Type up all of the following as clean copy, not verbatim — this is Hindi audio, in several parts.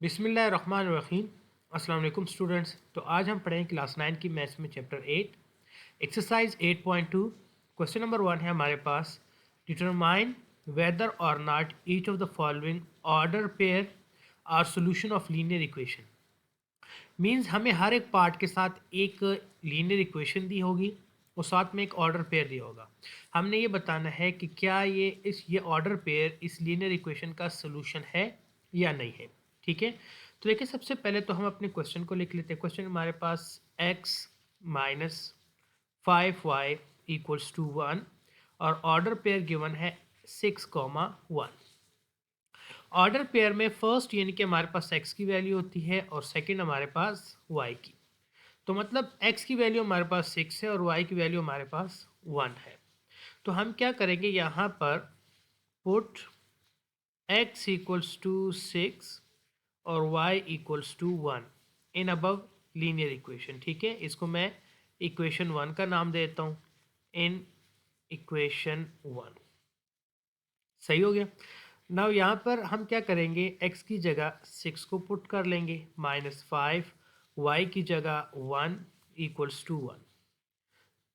बिस्मिल्लाहिर्रहमानिर्रहीम। अस्सलाम वालेकुम स्टूडेंट्स। तो आज हम पढ़ेंगे क्लास 9 की मैथ्स में चैप्टर 8 एक्सरसाइज 8.2। क्वेश्चन नंबर 1 है हमारे पास, determine whether or not each of the following order pair are solution of linear equation. Means हमें हर एक पार्ट के साथ एक लीनियर इक्वेशन दी होगी और साथ में एक ऑर्डर पेयर दिया होगा। हमने ये बताना है कि क्या ये ऑर्डर पेयर इस लीनियर इक्वेशन का सोल्यूशन है या नहीं है। ठीक है, तो देखिए सबसे पहले तो हम अपने क्वेश्चन को लिख लेते हैं। क्वेश्चन हमारे पास x minus 5y equals to 1 और ऑर्डर पेयर गिवन है 6,1। ऑर्डर पेयर में फर्स्ट यानी कि हमारे पास x की वैल्यू होती है और सेकंड हमारे पास y की। तो मतलब x की वैल्यू हमारे पास 6 है और y की वैल्यू हमारे पास 1 है। तो हम क्या करेंगे, यहाँ पर पुट x इक्वल्स टू 6 और y equals to 1 in above linear equation. ठीक है, इसको मैं इक्वेशन 1 का नाम देता हूँ, इन इक्वेशन 1। सही हो गया। नाउ यहाँ पर हम क्या करेंगे, x की जगह 6 को पुट कर लेंगे, -5 y की जगह 1 इक्वल्स टू 1।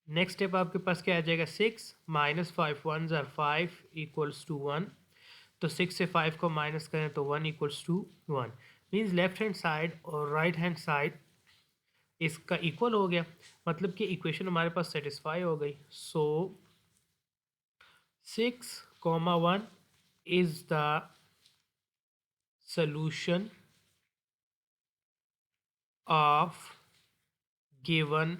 नेक्स्ट स्टेप आपके पास क्या आ जाएगा, 6 माइनस 5 1 ज़ार 5 इक्वल्स टू 1। तो 6 से 5 को माइनस करें तो 1 equals to 1। Means left hand side और राइट हैंड साइड इसका इक्वल हो गया, मतलब कि इक्वेशन हमारे पास सेटिस्फाई हो गई। सो 6,1 is the solution of given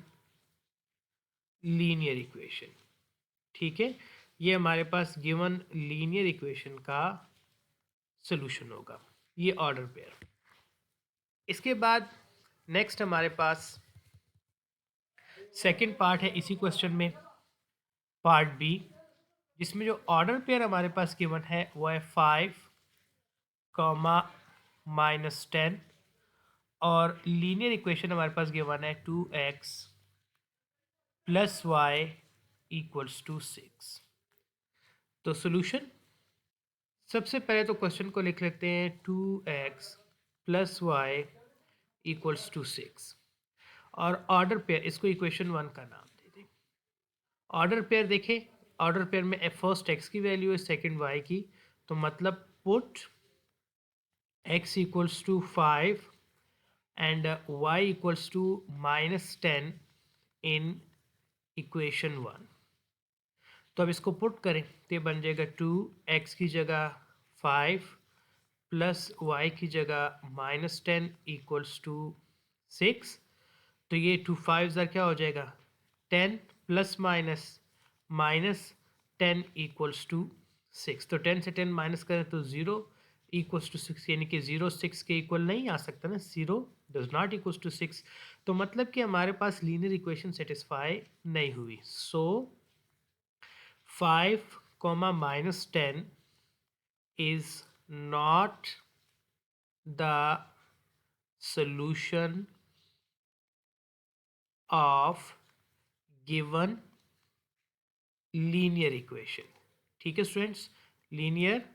linear equation। ठीक है, ये हमारे पास गिवन लीनियर इक्वेशन का सॉल्यूशन होगा, ये ऑर्डर पेयर। इसके बाद नेक्स्ट हमारे पास सेकंड पार्ट है इसी क्वेश्चन में, पार्ट बी, जिसमें जो ऑर्डर पेयर हमारे पास गिवन है वो है 5, -10 और लीनियर इक्वेशन हमारे पास गिवन है 2x plus Y equals to 6। तो सॉल्यूशन, सबसे पहले तो क्वेश्चन को लिख लेते हैं, 2x plus Y equals to 6 और ऑर्डर पेयर, इसको इक्वेशन 1 का नाम दे दें। ऑर्डर पेयर देखें, ऑर्डर पेयर में फर्स्ट x की वैल्यू है, सेकंड y की। तो मतलब put x equals to 5 and y equals to -10 in equation 1। तो अब इसको पुट करें तो ये बन जाएगा 2x की जगह 5 प्लस y की जगह -10 इक्वल्स टू 6। तो ये 2 5 ज़र क्या हो जाएगा, 10 प्लस माइनस -10 इक्वल्स टू 6। तो 10 से 10 माइनस करें तो 0 इक्वल्स टू 6, यानी कि 0 6 के इक्वल नहीं आ सकता ना, 0 डज नॉट इक्वल्स टू 6। तो मतलब कि हमारे पास लीनियर इक्वेशन सेटिस्फाई नहीं हुई। सो 5 -10 is not the solution of given linear equation. ठीक है स्टूडेंट्स, लीनियर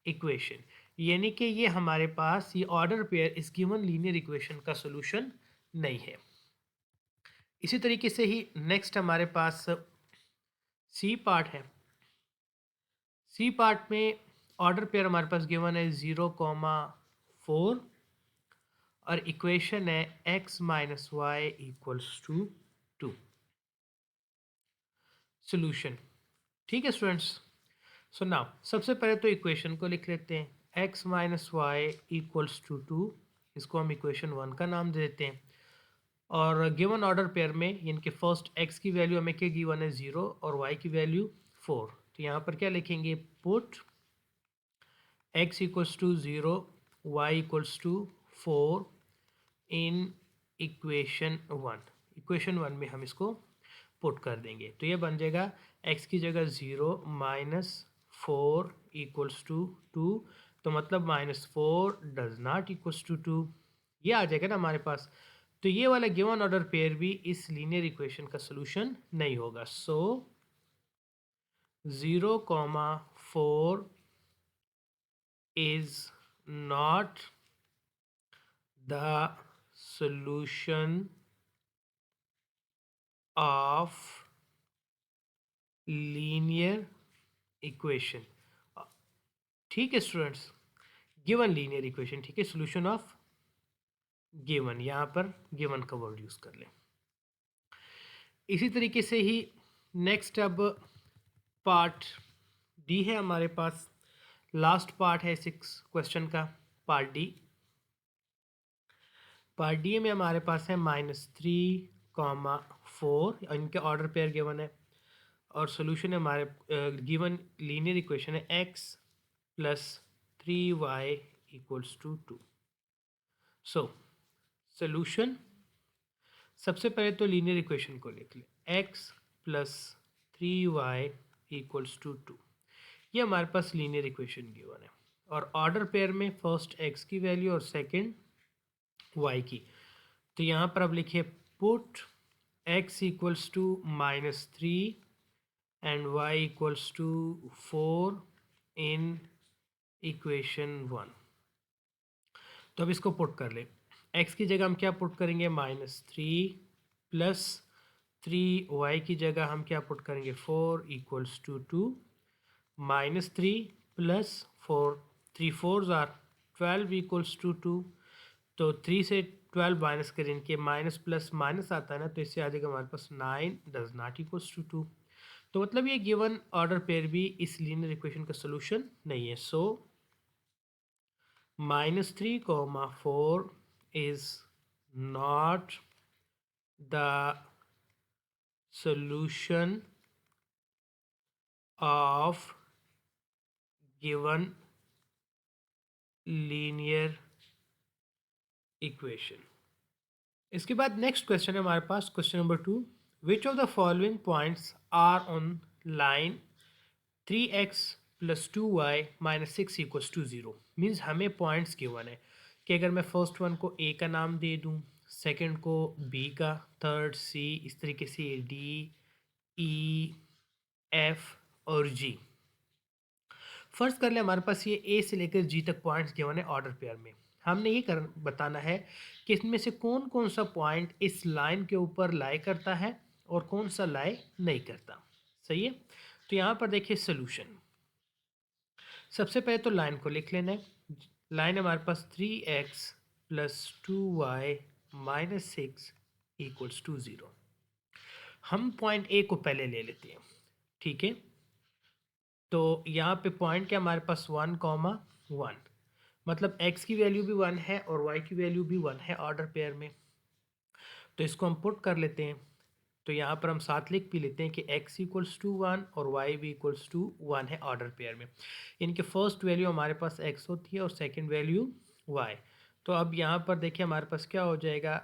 इक्वेशन यानी कि ये हमारे पास ये ऑर्डर पेयर इस गिवन लीनियर इक्वेशन का सॉल्यूशन नहीं है। इसी तरीके से ही नेक्स्ट हमारे पास सी पार्ट है। सी पार्ट में ऑर्डर पेयर हमारे पास गिवन है 0,4 और इक्वेशन है x minus Y equals to 2। Solution, ठीक है स्टूडेंट्स। सो नाउ सबसे पहले तो इक्वेशन को लिख लेते हैं, x minus Y equals to 2, इसको हम इक्वेशन 1 का नाम दे देते हैं। और गिवन ऑर्डर पेयर में यानी कि फर्स्ट x की वैल्यू हमें क्या गिवन है 0 और y की वैल्यू 4। तो यहाँ पर क्या लिखेंगे, put x equals to 0 y equals to 4 in equation 1। Equation 1 में हम इसको पुट कर देंगे तो ये बन जाएगा x की जगह 0 -4 इक्वल्स टू 2। तो मतलब -4 डज नॉट इक्वल्स टू 2, ये आ जाएगा ना हमारे पास। तो ये वाला गिवन ऑर्डर पेयर भी इस लीनियर इक्वेशन का सोल्यूशन नहीं होगा। सो 0,4 is not the solution of linear equation. ठीक है स्टूडेंट्स, गिवन लीनियर इक्वेशन, ठीक है, सॉल्यूशन ऑफ गिवन, यहाँ पर गिवन का वर्ड यूज़ कर लें। इसी तरीके से ही नेक्स्ट अब पार्ट डी है हमारे पास, लास्ट पार्ट है 6 क्वेश्चन का, पार्ट डी। पार्ट डी में हमारे पास है -3, 4, इनके ऑर्डर पेयर गिवन है, और सॉल्यूशन है हमारे गिवन लीनियर इक्वेशन है x + 3y = 2। सो सॉल्यूशन, सबसे पहले तो लीनियर इक्वेशन को लिख लें, x + 3y = 2। ये हमारे पास लीनियर इक्वेशन गिवन है, और ऑर्डर पेयर में फर्स्ट x की वैल्यू और सेकंड y की। तो यहाँ पर अब लिखिए put x = -3 and y = 4 in equation 1। तो अब इसको पुट कर लें, x की जगह हम क्या पुट करेंगे, -3 + 3y की जगह हम क्या पुट करेंगे, 4 = 2, -3 + 4, 3 4s are 12 = 2। तो 3 से 12 माइनस करें, इनके माइनस प्लस माइनस आता है ना, तो इससे आ जाएगा हमारे पास 9 डज नॉट = 2। तो मतलब ये गिवन ऑर्डर पेयर भी इस लीनियर इक्वेशन का सोल्यूशन नहीं है। सो -3, 4 is not the solution of given linear equation। इसके बाद नेक्स्ट क्वेश्चन है हमारे पास, question number 2, which of the following points are on line 3x + 2y - 6 = 0। Means हमें पॉइंट्स गिवन है कि अगर मैं फर्स्ट वन को a का नाम दे दूं, सेकंड को b का, थर्ड c, इस तरीके से d, e, f और g। फर्स्ट कर ले, हमारे पास ये a से लेकर g तक पॉइंट्स गिवन है ऑर्डर पेयर में। हमने ये बताना है कि इसमें से कौन कौन सा पॉइंट इस लाइन के ऊपर लाई करता है और कौन सा लाई नहीं करता। सही है, तो यहाँ पर देखिए सोल्यूशन। सबसे पहले तो लाइन को लिख लेना है। लाइन हमारे पास 3x + 2y - 6 = 0। हम पॉइंट ए को पहले ले लेते हैं, ठीक है। तो यहाँ पे पॉइंट क्या हमारे पास 1, 1, मतलब x की वैल्यू भी 1 है और y की वैल्यू भी 1 है ऑर्डर पेयर में। तो इसको हम पुट कर लेते हैं। तो यहाँ पर हम साथ लिख भी लेते हैं कि x = 1 और y भी = 1 है ऑर्डर पेयर में। इनके फर्स्ट वैल्यू हमारे पास x होती है और सेकंड वैल्यू y। तो अब यहाँ पर देखिए हमारे पास क्या हो जाएगा,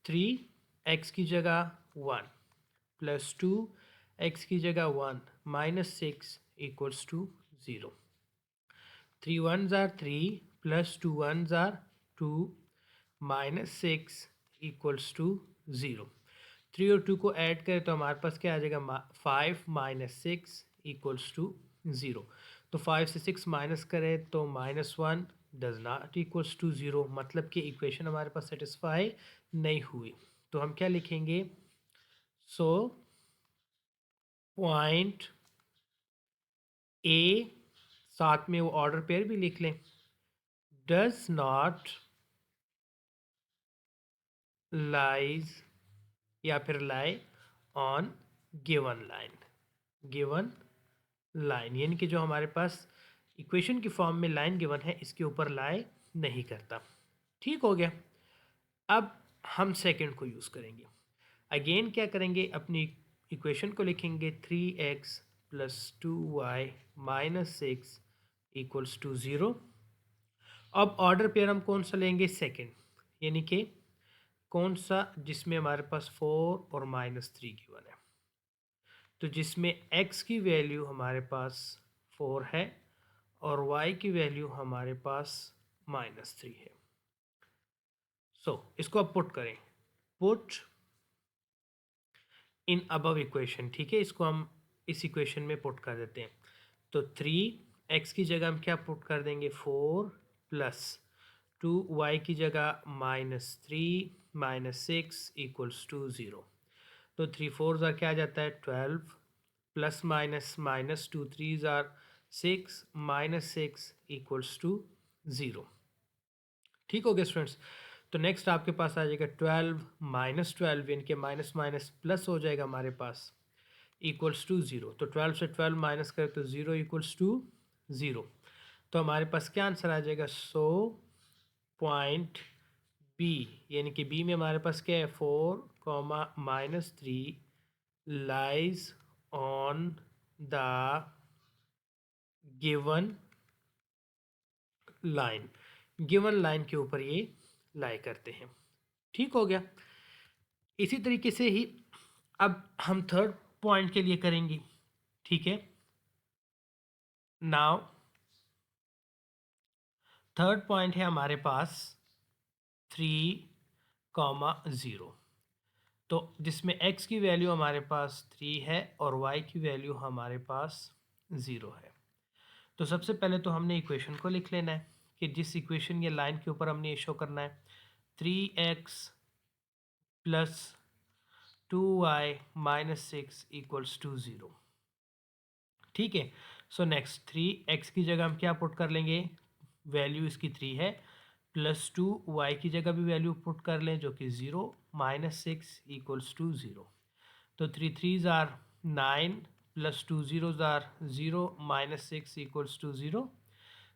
3 x की जगह 1 + 2 x की जगह 1 - 6 = 0। 3 1s are 3 + 2 1s are 2 - 6 = 0। 3 और 2 को ऐड करें तो हमारे पास क्या आ जाएगा, 5 - 6 = 0। तो 5 से 6 माइनस करें तो -1 डज नॉट = 0, मतलब कि इक्वेशन हमारे पास सेटिस्फाई नहीं हुई। तो हम क्या लिखेंगे, सो पॉइंट ए, साथ में वो ऑर्डर पेयर भी लिख लें, डज नॉट लाइज या फिर lie on given line. Given line यानी कि जो हमारे पास इक्वेशन की फॉर्म में लाइन गिवन है, इसके ऊपर लाई नहीं करता। ठीक हो गया। अब हम सेकंड को यूज़ करेंगे। अगेन क्या करेंगे, अपनी इक्वेशन को लिखेंगे 3x + 2y - 6 = 0। अब ऑर्डर पेयर हम कौन सा लेंगे, सेकंड, यानी कि कौन सा, जिसमें हमारे पास 4 और -3 गिवन है। तो जिसमें x की वैल्यू हमारे पास 4 है और y की वैल्यू हमारे पास -3 है। सो इसको अब पुट करें, पुट इन अबव इक्वेशन, ठीक है। इसको हम इस इक्वेशन में पुट कर देते हैं। तो 3 x की जगह हम क्या पुट कर देंगे, 4 + 2y की जगह -3 -6 इक्वल्स टू 0। तो 3 4 ज़ार क्या आ जाता है 12 प्लस माइनस -2 3 ज़ार 6 -6 इक्वल्स टू 0। ठीक हो गया स्टूडेंट्स। तो नेक्स्ट आपके पास आ जाएगा 12 -12 यानी कि माइनस माइनस प्लस हो जाएगा हमारे पास इक्वल्स टू 0। तो 12 से 12 माइनस करें तो 0 इक्वल्स टू 0। तो हमारे पास क्या आंसर आ जाएगा 100 पॉइंट बी, यानी कि बी में हमारे पास क्या है 4 -3 lies on the given line. Given line के ऊपर ये लाई करते हैं। ठीक हो गया। इसी तरीके से ही अब हम थर्ड पॉइंट के लिए करेंगे। ठीक है, नाउ थर्ड पॉइंट है हमारे पास 3,0, तो जिसमें x की वैल्यू हमारे पास 3 है और y की वैल्यू हमारे पास 0 है। तो सबसे पहले तो हमने इक्वेशन को लिख लेना है कि जिस इक्वेशन या लाइन के ऊपर हमने ये शो करना है 3x plus 2y minus 6 equals to 0। ठीक है, सो नेक्स्ट 3x की जगह हम क्या पुट कर लेंगे, वैल्यू इसकी 3 है, प्लस 2y की जगह भी वैल्यू पुट कर लें जो कि 0 -6 इक्वल्स टू 0। तो 3 3 ज़ार 9 प्लस 2 0 ज़ार 0 -6 इक्वल्स टू 0।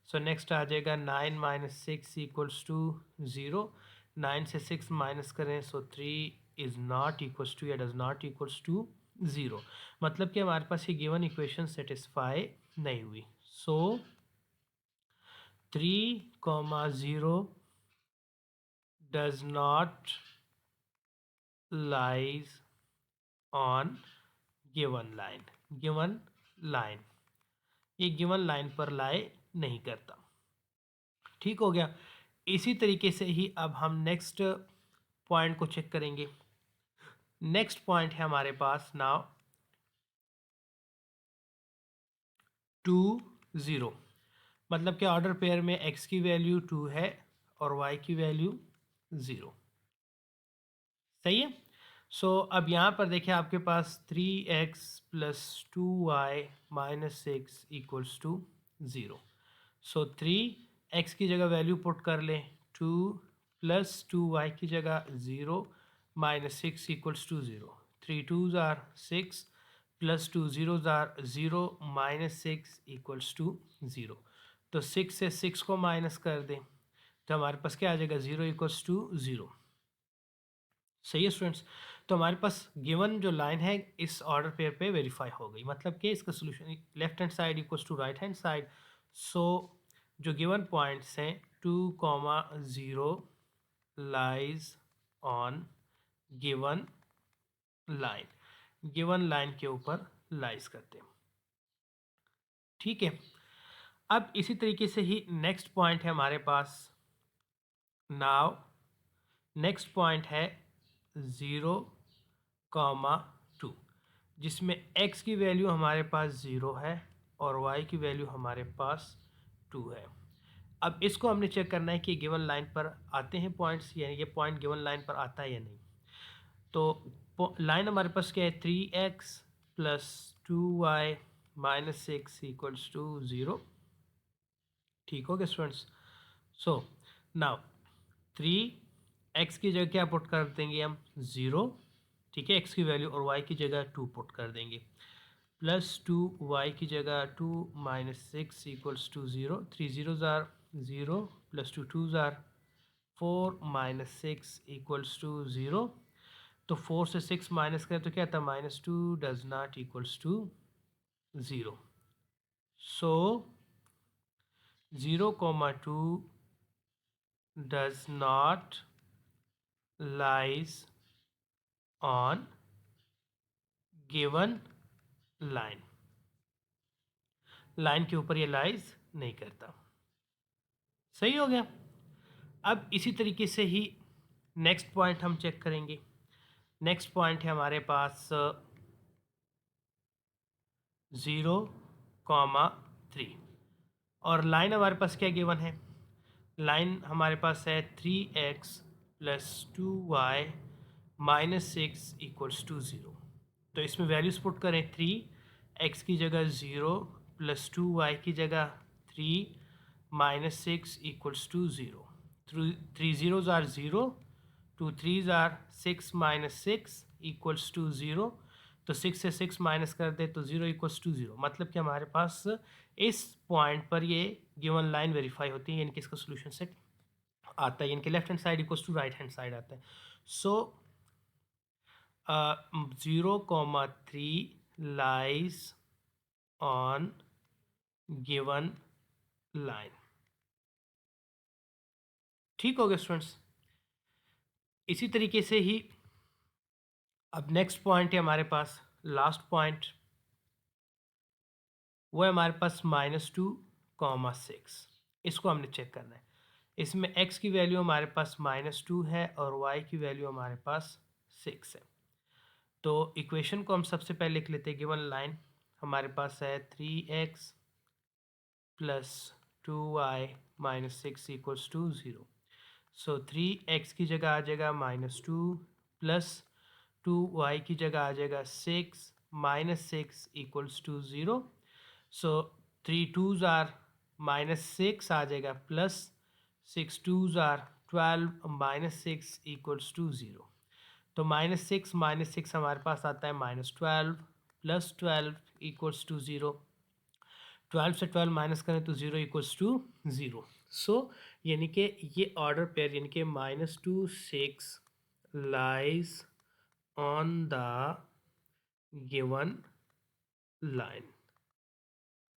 सो नेक्स्ट आ जाएगा 9 -6 इक्वल्स टू 0। 9 से 6 माइनस करें सो 3 इज़ नॉट इक्वल्स टू या डज नॉट इक्वल्स टू 0। मतलब कि हमारे पास ये गिवन इक्वेशन सेटिस्फाई नहीं हुई। सो 3,0 does not lies on given line. Given line, ये गिवन लाइन पर लाई नहीं करता। ठीक हो गया। इसी तरीके से ही अब हम नेक्स्ट पॉइंट को चेक करेंगे। नेक्स्ट पॉइंट है हमारे पास नाउ 2 0, मतलब कि ऑर्डर पेयर में x की वैल्यू 2 है और y की वैल्यू 0। सही है। सो अब यहाँ पर देखिए आपके पास 3x plus 2y minus 6 equals to 0। So 3x की जगह वैल्यू पुट कर लें 2 प्लस 2y की जगह 0 minus 6 equals to 0। 3 2s are 6 plus 2 0s are 0 minus 6 equals to 0। तो 6 से 6 को माइनस कर दें तो हमारे पास क्या आ जाएगा 0 इक्वल्स टू 0। सही है स्टूडेंट्स। तो हमारे पास गिवन जो लाइन है इस ऑर्डर पेयर पे वेरीफाई हो गई, मतलब कि इसका solution left hand side equals to right hand side. So जो गिवन पॉइंट्स हैं 2,0 lies on given line, given line के ऊपर लाइज करते हैं। ठीक है, अब इसी तरीके से ही नेक्स्ट पॉइंट है हमारे पास। नाउ नेक्स्ट पॉइंट है 0,2, जिसमें x की वैल्यू हमारे पास 0 है और y की वैल्यू हमारे पास 2 है। अब इसको हमने चेक करना है कि गिवन लाइन पर आते हैं पॉइंट्स, यानी ये पॉइंट गिवन लाइन पर आता है या नहीं। तो लाइन हमारे पास क्या है 3x plus 2y minus 6 equals to 0। ठीक हो गया स्टूडेंट्स। सो नाउ 3x की जगह क्या पुट कर देंगे हम 0। ठीक है, x की वैल्यू, और y की जगह 2 पुट कर देंगे, प्लस 2y की जगह 2 माइनस 6 इक्वल्स टू 0। 3 0 ज़ार 0 प्लस 2 2 ज़ार 4 माइनस 6 इक्वल्स टू 0। तो 4 से 6 माइनस करें तो क्या था -2 does not equals to 0। So 0,2 does not lies on given line, line के ऊपर ये लाइज नहीं करता। सही हो गया। अब इसी तरीके से ही नेक्स्ट पॉइंट हम चेक करेंगे। नेक्स्ट पॉइंट है हमारे पास 0,3, और लाइन हमारे पास क्या गिवन है लाइन हमारे पास है 3x plus 2y minus 6 equals to 0। तो इसमें वैल्यूज पुट करें, 3x की जगह 0 प्लस 2y की जगह 3 minus 6 equals to 0। 3 zeros are 0, 2 3s are 6 minus 6 equals to 0। तो 6 से 6 माइनस कर दे तो 0 इक्वल्स टू 0। मतलब कि हमारे पास इस पॉइंट पर ये गिवन लाइन वेरीफाई होती है, यानी कि इसका सोल्यूशन सेट आता है, यानी कि left hand side equals to right hand side आता है। So 0,3 lies on given line. ठीक हो गया स्टूडेंट्स। इसी तरीके से ही अब नेक्स्ट पॉइंट है हमारे पास, लास्ट पॉइंट, वो है हमारे पास -2,6। इसको हमने चेक करना है। इसमें x की वैल्यू हमारे पास -2 है और y की वैल्यू हमारे पास 6 है। तो इक्वेशन को हम सबसे पहले लिख लेते हैं। गिवन लाइन हमारे पास है 3x plus 2y minus 6 equals to 0। So 3x की जगह आ जाएगा -2 प्लस 2y की जगह आ जाएगा 6 minus 6 equals to 0। So 3 2s are -6 आ जाएगा plus 6 2s are 12 minus 6 equals to 0। तो -6 माइनस 6 हमारे पास आता है -12 प्लस 12 इक्वल्स टू 0। 12 से 12 माइनस करें तो 0 इक्वल्स टू 0। सो यानी कि ये ऑर्डर पेयर यानी कि -2 6 lies on the given line.